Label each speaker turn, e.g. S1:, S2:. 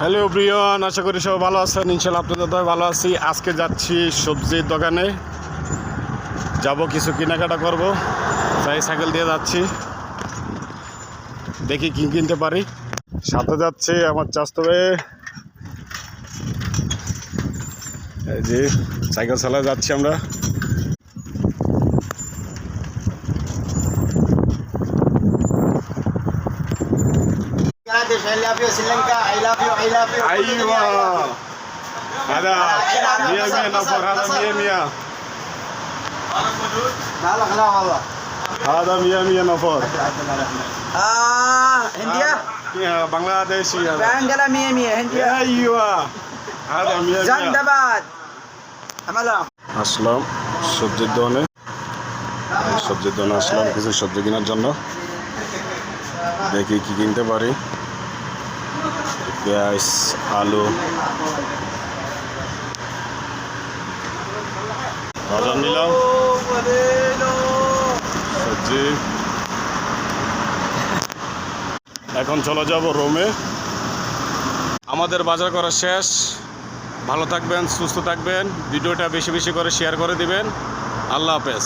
S1: Hello Brian, আশা করি সবাই ভালো আছেন। ইনশাল্লাহ আপনাদের তো ভালো আছি। আজকে যাচ্ছি সবজির দোকানে, যাব কিছু কেনাকাটা করব, তাই সাইকেল দিয়ে যাচ্ছি, দেখি কি কিনতে পারি। সাথে যাচ্ছে আমার চাচতো ভাই, এই যে সাইকেল চালায় যাচ্ছি আমরা।
S2: I love you, Sri Lanka. I love you, I love you.
S1: ايوه هذا 100 نفر، هذا 100
S2: لا لا والله.
S1: هذا 100 نفر.
S2: هندية؟
S1: Bangladeshi هذا.
S2: بانجلا 100 هندية.
S1: ايوه هذا 100.
S2: زندباد. عملا.
S1: আসলাম সবজির দোকানে, সবজির দোকানে আসলাম কিছু সবজি কেনার জন্য, দেখি কি কিনতে পারি। পেঁয়াজ, আলু, বাজার নিলাম সবজি। এখন চলে যাব রোমে। আমাদের বাজার করা শেষ। ভালো থাকবেন, সুস্থ থাকবেন, ভিডিওটা বেশি বেশি করে শেয়ার করে দিবেন। আল্লাহ হাফেজ।